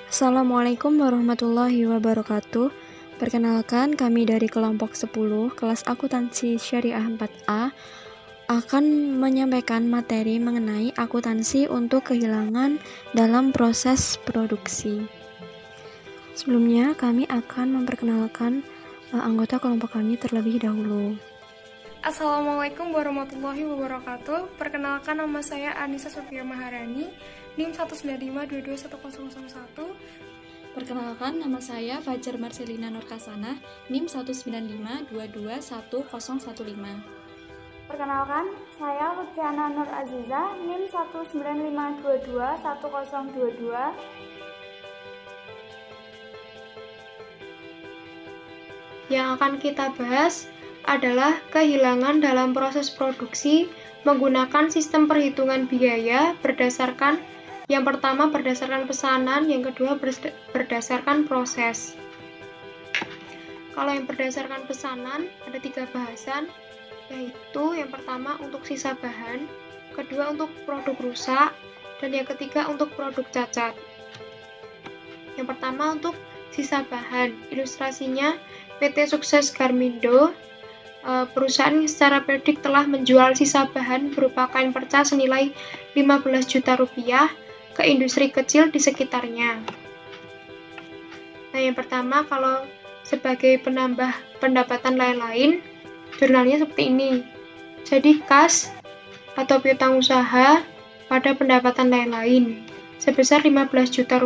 Assalamualaikum warahmatullahi wabarakatuh. Perkenalkan, kami dari kelompok 10, kelas akuntansi syariah 4A, akan menyampaikan materi mengenai akuntansi untuk kehilangan dalam proses produksi. Sebelumnya, kami akan memperkenalkan anggota kelompok kami terlebih dahulu. Assalamualaikum warahmatullahi wabarakatuh. Perkenalkan, nama saya Anissa Sofia Maharani, NIM 195221001. Perkenalkan, nama saya Fajar Marcelina Nurkasana, NIM 195221015. Perkenalkan, saya Lutfiana Nur Aziza, NIM 195221022. Yang akan kita bahas adalah kehilangan dalam proses produksi menggunakan sistem perhitungan biaya berdasarkan yang pertama berdasarkan pesanan, yang kedua berdasarkan proses. Kalau yang berdasarkan pesanan ada 3 bahasan, yaitu yang pertama untuk sisa bahan, kedua untuk produk rusak, dan yang ketiga untuk produk cacat. Yang pertama untuk sisa bahan, ilustrasinya PT Sukses Garmindo, perusahaan yang secara periodik telah menjual sisa bahan berupa kain perca senilai 15 juta rupiah ke industri kecil di sekitarnya. Nah, yang pertama kalau sebagai penambah pendapatan lain-lain, jurnalnya seperti ini. Jadi kas atau piutang usaha pada pendapatan lain-lain sebesar 15 juta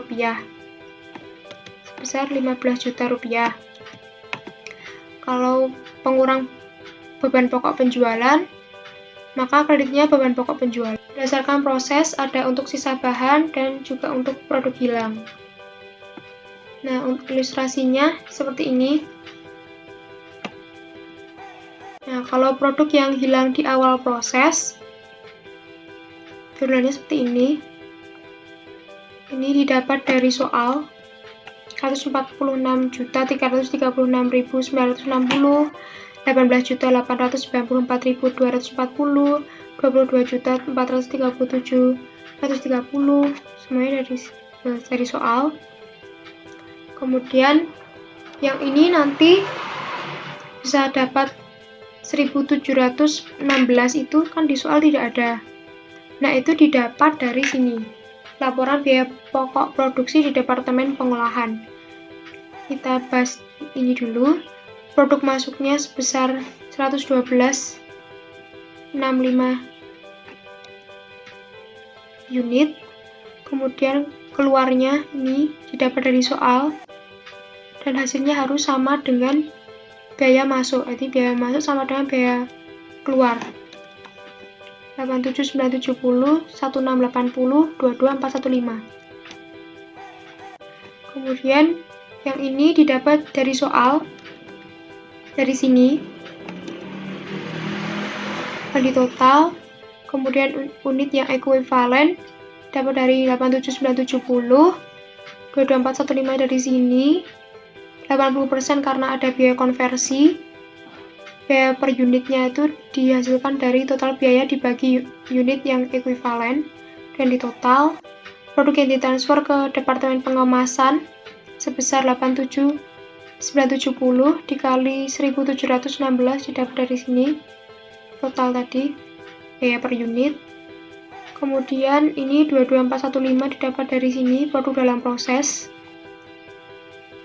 rupiah. Kalau pengurang beban pokok penjualan, maka kreditnya beban pokok penjualan. Berdasarkan proses ada untuk sisa bahan dan juga untuk produk hilang. Nah, untuk ilustrasinya seperti ini. Nah, kalau produk yang hilang di awal proses, jurnalnya seperti ini. Ini didapat dari soal 146.336.960, 18.894.240, 22.437.130, semuanya dari soal. Kemudian yang ini nanti bisa dapat 1.716 itu kan di soal tidak ada. Nah, itu didapat dari sini. Laporan biaya pokok produksi di Departemen Pengolahan. Kita bahas ini dulu. Produk masuknya sebesar 112,65 unit. Kemudian keluarnya ini didapat dari soal. Dan hasilnya harus sama dengan biaya masuk. Jadi biaya masuk sama dengan biaya keluar. 87.970, 1680, 22415. Kemudian yang ini didapat dari soal dari sini. Di total, kemudian unit yang ekuivalen dapat dari 87.970, 22415 dari sini, 80% karena ada biaya konversi. Biaya per unitnya itu dihasilkan dari total biaya dibagi unit yang ekuivalen, dan di total produk yang ditransfer ke Departemen Pengemasan sebesar 87.970 dikali 1.716 didapat dari sini, total tadi biaya per unit. Kemudian ini 22415 didapat dari sini, produk dalam proses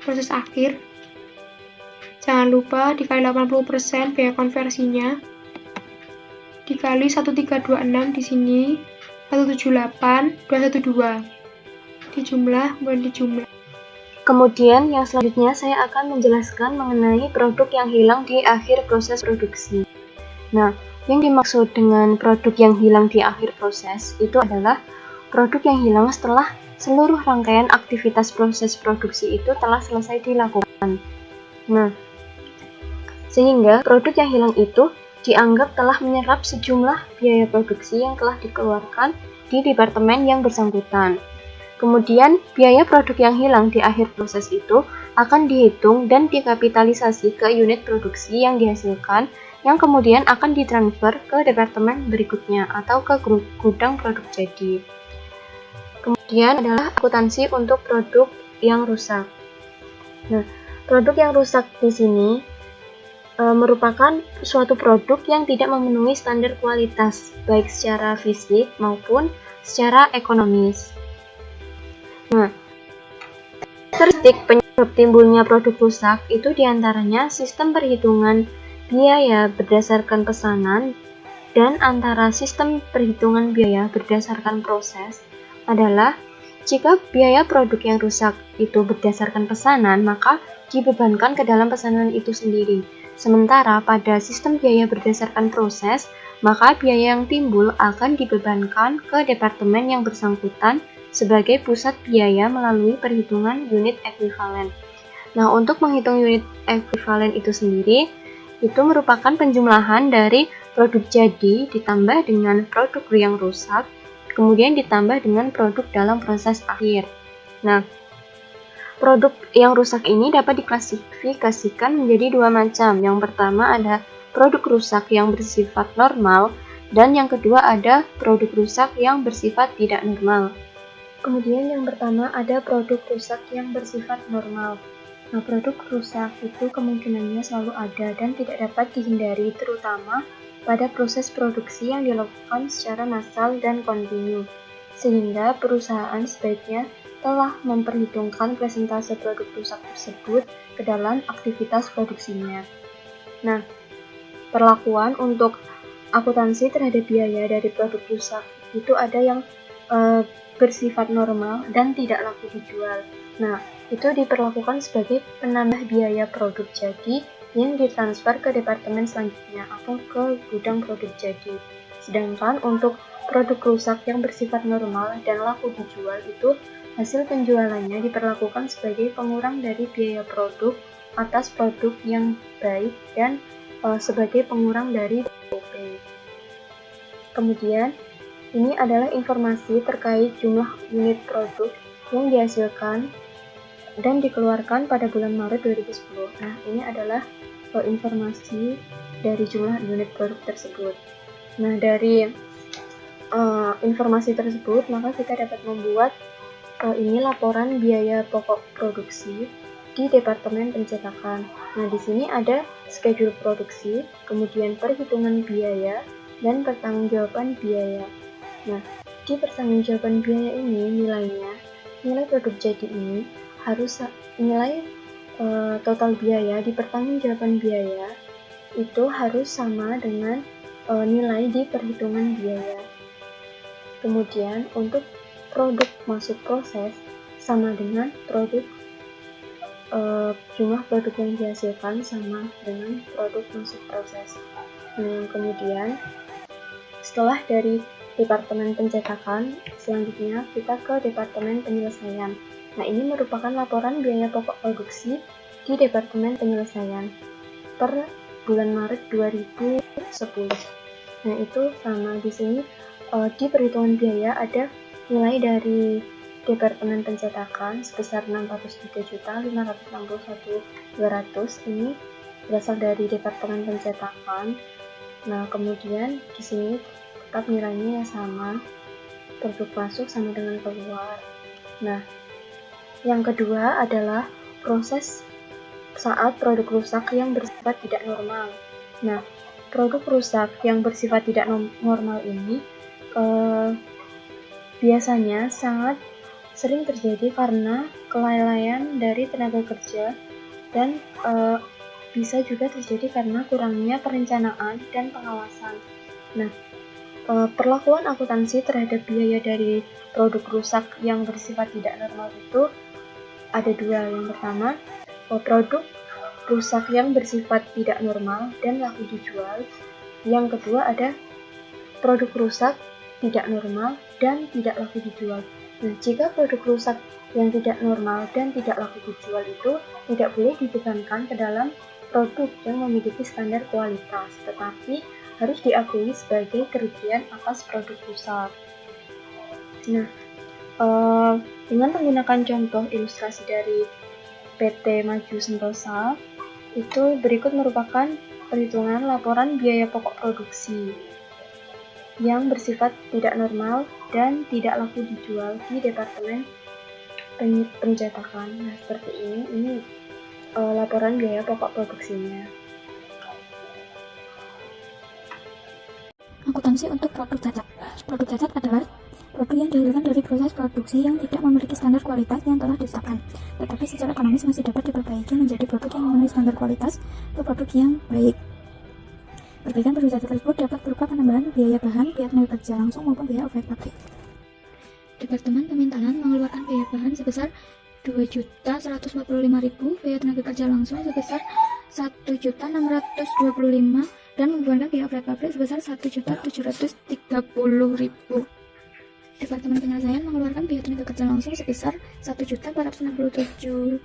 akhir. Jangan lupa dikali 80% biaya konversinya, dikali 1326 di sini, 178, 212. Dijumlah. Kemudian yang selanjutnya saya akan menjelaskan mengenai produk yang hilang di akhir proses produksi. Nah, yang dimaksud dengan produk yang hilang di akhir proses itu adalah produk yang hilang setelah seluruh rangkaian aktivitas proses produksi itu telah selesai dilakukan. Nah, sehingga produk yang hilang itu dianggap telah menyerap sejumlah biaya produksi yang telah dikeluarkan di departemen yang bersangkutan. Kemudian, biaya produk yang hilang di akhir proses itu akan dihitung dan dikapitalisasi ke unit produksi yang dihasilkan, yang kemudian akan ditransfer ke departemen berikutnya atau ke gudang produk jadi. Kemudian adalah akuntansi untuk produk yang rusak. Nah, produk yang rusak di sini merupakan suatu produk yang tidak memenuhi standar kualitas, baik secara fisik maupun secara ekonomis. Nah, karakteristik penyebab timbulnya produk rusak itu diantaranya sistem perhitungan biaya berdasarkan pesanan dan antara sistem perhitungan biaya berdasarkan proses adalah jika biaya produk yang rusak itu berdasarkan pesanan, maka dibebankan ke dalam pesanan itu sendiri. Sementara pada sistem biaya berdasarkan proses, maka biaya yang timbul akan dibebankan ke departemen yang bersangkutan sebagai pusat biaya melalui perhitungan unit ekuivalen. Nah, untuk menghitung unit ekuivalen itu sendiri, itu merupakan penjumlahan dari produk jadi ditambah dengan produk yang rusak, kemudian ditambah dengan produk dalam proses akhir. Nah, produk yang rusak ini dapat diklasifikasikan menjadi dua macam. Yang pertama ada produk rusak yang bersifat normal, dan yang kedua ada produk rusak yang bersifat tidak normal. Kemudian yang pertama ada produk rusak yang bersifat normal. Nah, produk rusak itu kemungkinannya selalu ada dan tidak dapat dihindari, terutama pada proses produksi yang dilakukan secara massal dan kontinu, sehingga perusahaan sebaiknya telah memperhitungkan presentase produk rusak tersebut ke dalam aktivitas produksinya. Nah, perlakuan untuk akuntansi terhadap biaya dari produk rusak itu ada yang bersifat normal dan tidak laku dijual. Nah, itu diperlakukan sebagai penambah biaya produk jadi yang ditransfer ke departemen selanjutnya atau ke gudang produk jadi. Sedangkan untuk produk rusak yang bersifat normal dan laku dijual itu hasil penjualannya diperlakukan sebagai pengurang dari biaya produk atas produk yang baik dan sebagai pengurang dari DOP. Kemudian, ini adalah informasi terkait jumlah unit produk yang dihasilkan dan dikeluarkan pada bulan Maret 2010. Nah, ini adalah informasi dari jumlah unit produk tersebut. Nah, dari informasi tersebut, maka kita dapat membuat ini laporan biaya pokok produksi di Departemen Pencetakan. Nah, di sini ada schedule produksi, kemudian perhitungan biaya, dan pertanggungjawaban biaya. Nah, di pertanggungjawaban biaya ini nilai produk jadi ini harus nilai total biaya di pertanggungjawaban biaya itu harus sama dengan nilai di perhitungan biaya. Kemudian untuk produk masuk proses sama dengan produk jumlah produk yang dihasilkan sama dengan produk masuk proses. Kemudian setelah dari Departemen Pencetakan, selanjutnya kita ke Departemen Penyelesaian. Nah, ini merupakan laporan biaya pokok produksi di Departemen Penyelesaian per bulan Maret 2010. Nah, itu sama di sini di perhitungan biaya ada nilai dari Departemen Pencetakan sebesar 603.561.200. Ini berasal dari Departemen Pencetakan. Nah, kemudian di sini tetap nilainya yang sama, produk masuk sama dengan keluar. Nah, yang kedua adalah proses saat produk rusak yang bersifat tidak normal. Nah, produk rusak yang bersifat tidak normal ini biasanya sangat sering terjadi karena kelalaian dari tenaga kerja dan bisa juga terjadi karena kurangnya perencanaan dan pengawasan. Nah, perlakuan akuntansi terhadap biaya dari produk rusak yang bersifat tidak normal itu ada dua. Yang pertama, produk rusak yang bersifat tidak normal dan laku dijual. Yang kedua ada produk rusak tidak normal dan tidak laku dijual. Nah, jika produk rusak yang tidak normal dan tidak laku dijual itu tidak boleh dibebankan ke dalam produk yang memiliki standar kualitas, tetapi harus diakui sebagai kerugian atas produk rusak. Nah, dengan menggunakan contoh ilustrasi dari PT Maju Sentosa, itu berikut merupakan perhitungan laporan biaya pokok produksi yang bersifat tidak normal dan tidak laku dijual di Departemen pencetakan. Nah, seperti ini laporan biaya pokok produksinya. Akuntansi untuk produk cacat. Produk cacat adalah produk yang dihasilkan dari proses produksi yang tidak memiliki standar kualitas yang telah ditetapkan, tetapi secara ekonomis masih dapat diperbaiki menjadi produk yang memenuhi standar kualitas atau produk yang baik. Perbaikan produk cacat tersebut dapat berupa penambahan biaya bahan, biaya tenaga kerja langsung maupun biaya overhead pabrik. Departemen Pemintalan mengeluarkan biaya bahan sebesar Rp2.145.000, biaya tenaga kerja langsung sebesar Rp1.625.000 dan membebankan biaya overhead pabrik sebesar Rp1.730.000. Departemen Penyelesaian mengeluarkan biaya tenaga kerja langsung sebesar Rp1.467.500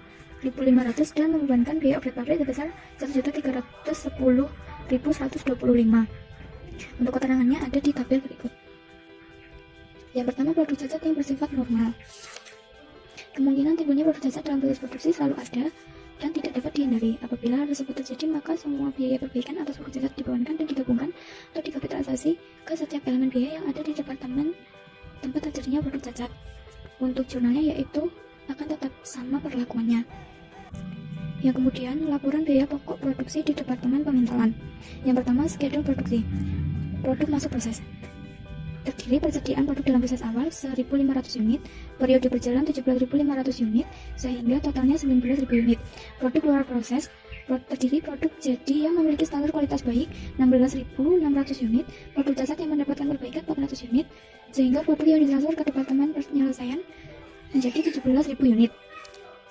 dan membebankan biaya overhead pabrik sebesar Rp1.310.125. Untuk keterangannya ada di tabel berikut. Yang pertama, produk cacat yang bersifat normal. Kemungkinan timbulnya produk cacat dalam proses produksi selalu ada dan tidak dapat dihindari. Apabila hal tersebut terjadi, maka semua biaya perbaikan atas produk cacat dibebankan dan digabungkan atau dikapitalisasi ke setiap elemen biaya yang ada di departemen tempat terjadinya produk cacat. Untuk jurnalnya yaitu akan tetap sama perlakuannya. Yang kemudian, laporan biaya pokok produksi di Departemen Pemintalan. Yang pertama, schedule produksi. Produk masuk proses. Terdiri persediaan produk dalam proses awal 1.500 unit, periode berjalan 17.500 unit, sehingga totalnya 19.000 unit. Produk luar proses terdiri produk jadi yang memiliki standar kualitas baik 16.600 unit, produk cacat yang mendapatkan perbaikan 400 unit, sehingga produk yang ditransfer ke Departemen Penyelesaian menjadi 17.000 unit.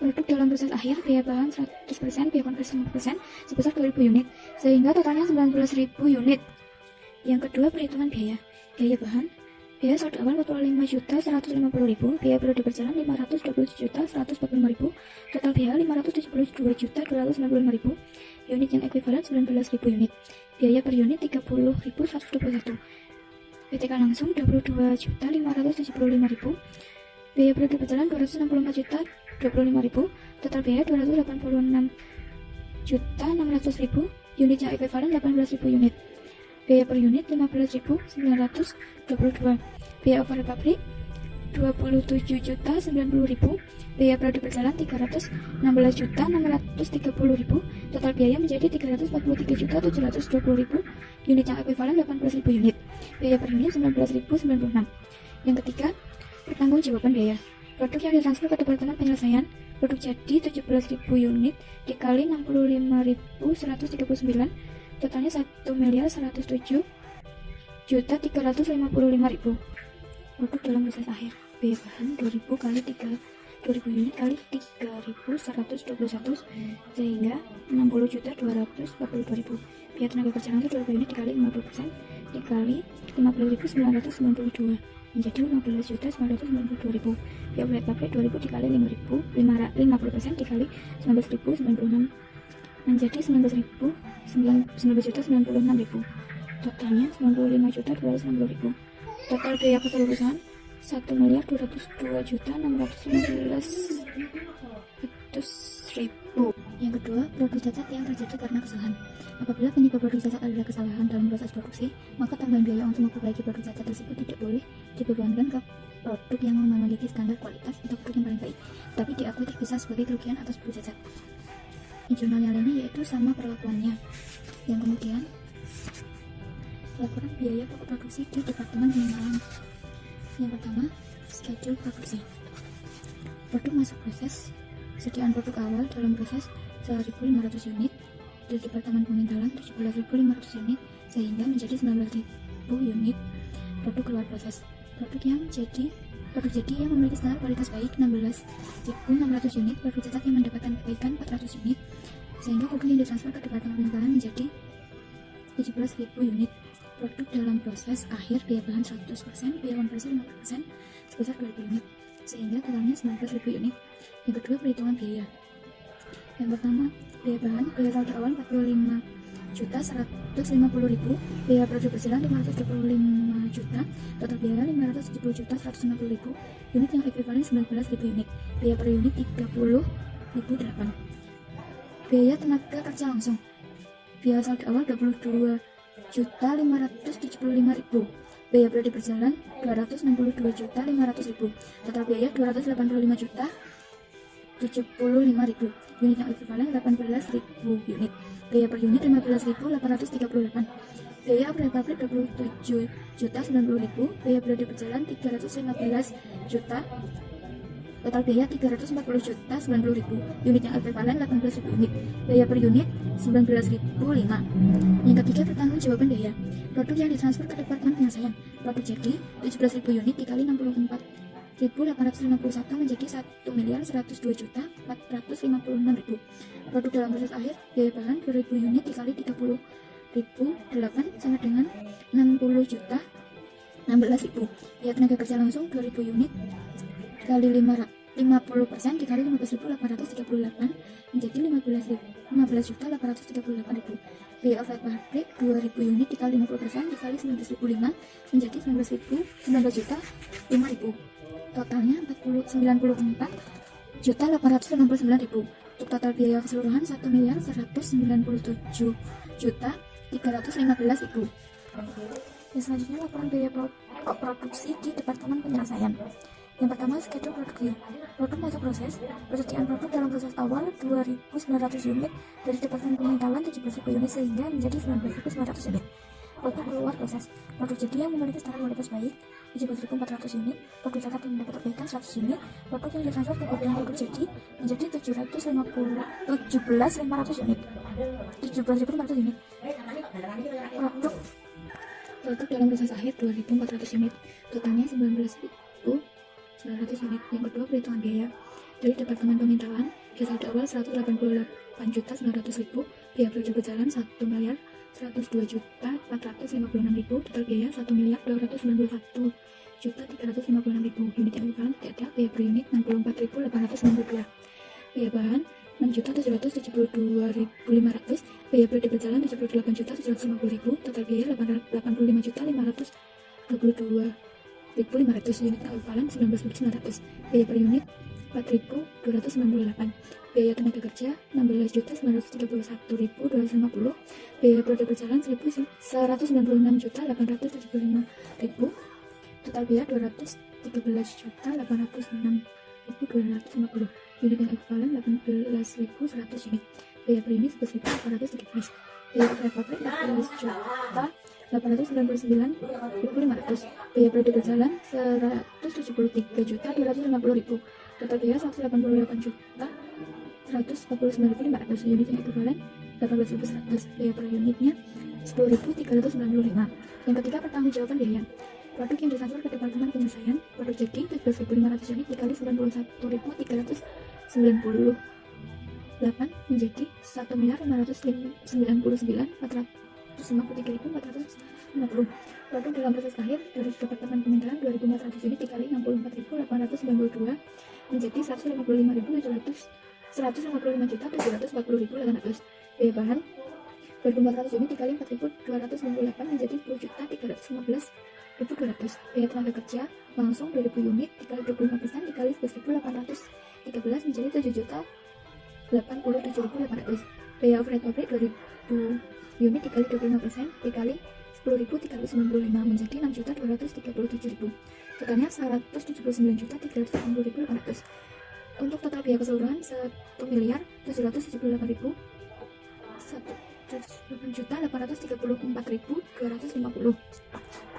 Produk dalam proses akhir, biaya bahan 100%, biaya konversi 5% sebesar 2.000 unit, sehingga totalnya 19.000 unit. Yang kedua, perhitungan biaya. Biaya bahan, biaya saldo awal 45.150.000, biaya periode berjalan 527.145.000, total biaya 572.295.000, unit yang ekuivalen 19.000 unit, biaya per unit 30.121, PTK langsung 22.575.000, biaya periode berjalan 264.025.000, total biaya 286.600.000, unit yang ekuivalen 18.000 unit. Biaya per unit 15.922, biaya overhead pabrik 27.090.000, biaya periode berjalan 316.630.000, total biaya menjadi 343.720.000, unit yang ekuivalen 18.000 unit, biaya per unit 19.096. Yang ketiga, pertanggungjawaban biaya. Produk yang ditransfer ke Departemen Penyelesaian, produk jadi 17.000 unit dikali 65.139, totalnya 1.107.355.000. Produk dalam proses akhir, biaya bahan 2.000 kali 2.000 unit kali 3.121, sehingga 60.242.000. Biaya tenaga kerja langsung 2.000 unit dikali 50% dikali 50.992 menjadi 15.992.000. Biaya overhead pabrik 2.000 dikali 50% dikali 19.096 menjadi 19.096.000. Totalnya 95.260.000. Total biaya keseluruhan 1.215.611.000. Yang kedua, produk cacat yang terjadi karena kesalahan. Apabila penyebab produk cacat adalah kesalahan dalam proses produksi, maka tambahan biaya untuk memperbaiki produk cacat tersebut tidak boleh dibebankan ke produk yang memiliki standar kualitas atau produk yang paling baik, tapi diakui terpisah sebagai kerugian atas produk cacat. Jurnal yang lainnya yaitu sama perlakuannya. Yang kemudian, laporan biaya pokok produksi di Departemen Pemintalan. Yang pertama, schedule produksi. Produk masuk proses, sediaan produk awal dalam proses 1.500 unit, di Departemen Pemintalan 17.500 unit, sehingga menjadi 19.000 unit. Produk keluar proses, produk jadi yang memiliki standar kualitas baik 16.600 unit, produk cacat yang mendapatkan perbaikan 400 unit, sehingga produk yang ditransfer ke Departemen Pemintalan menjadi 17.000 unit. Produk dalam proses akhir, biaya bahan 100%, biaya konversi 5% sebesar 2.000 unit, sehingga totalnya 19.000 unit. Yang kedua, perhitungan biaya. Yang pertama, biaya bahan, biaya saldo awal 45.150.000, biaya periode berjalan 525 juta, total biaya 570.160.000, unit yang ekuivalen 19.000 unit, biaya per unit 30.008. Biaya tenaga kerja langsung, biaya saldo awal 22.575.000, Biaya periode berjalan 262.500.000. Total biaya 285.075.000. Unit yang ekuivalen 18.000 unit. Biaya per unit 15.838. Biaya operasional pabrik 27.090.000. Biaya periode berjalan 315 juta. Total biaya 340.090.000. Unit yang ekuivalen 18.000 unit. Biaya per unit 19.005. Yang ketiga, pertanggungjawaban biaya. Produk yang ditransfer ke Departemen Penyelesaian. Produk jadi 17.000 unit dikali 64.851 menjadi 1.102.456.000. Produk dalam proses akhir, biaya bahan 2.000 unit dikali 30.008 sama dengan 60.016.000. Biaya tenaga kerja langsung 2.000 unit kali 50% dikali 15.838 menjadi 15.838.000. Biaya outlet pabrik 2.000 unit dikali 50% dikali 19.005 menjadi 19.005.000. Totalnya 94.859.000. Untuk total biaya keseluruhan 1.197.315.000. Dan selanjutnya laporan biaya produksi di Departemen Penyelesaian. Yang pertama, schedule produksi. Produk masuk proses. Persediaan produk dalam proses awal 2.900 unit dari Departemen Pementalan 17.000 unit sehingga menjadi 19.900 unit. Produk keluar proses. Produk jadi yang memiliki standar kualitas baik 17.400 unit. Produk cacat yang mendapat perbaikan 100 unit. Produk yang ditransfer ke gudang produk jadi menjadi 17.500 unit. 17.500 unit. Produk dalam proses akhir 2.400 unit. Totalnya 19.900 unit. Yang kedua, perhitungan biaya. Dari Departemen Pementalan, biaya saldo awal 188.900.000, biaya periode berjalan 1.102.456.000, total biaya 1.291.356.000. Unit yang ekuivalen tidak ada, biaya per unit 64.892. Biaya bahan 6.772.500, biaya periode berjalan 78.750.000, total biaya 85.522.500. Unit ekuivalen 19.900. Biaya per unit 4.298. Biaya tenaga kerja 16.931.250. Biaya periode berjalan 196.875.000. Total biaya 213.806.250. Unit yang ekuivalen 18.100 unit. Biaya per unit 11.813. Biaya operasional pabrik 14.899.500. Biaya periode berjalan 173.250.000. Total biaya 188.149.500. Unit yang ekuivalen 18.100. Biaya per unitnya 10.395. Yang ketiga, pertanggungjawaban biaya. Produk yang ditransfer ke Departemen Penyelesaian. Produk jadi 17.500 unit dikali 91.398 menjadi 1.599.453.450. Produk dalam proses akhir dari Departemen Pementalan 2.400 unit dikali 64.892 menjadi 155.740.800. Biaya bahan 2.400 unit dikali 4.298 menjadi 10.315.200. Biaya tenaga kerja langsung 2.000 unit dikali 25% dikali 11.813 menjadi 7.087.800. Biaya overhead pabrik 2.000 unit dikali 25% dikali 10.395 menjadi 6.237.000. Totalnya 179.380.800. Untuk total biaya keseluruhan 1.778.108.834.250.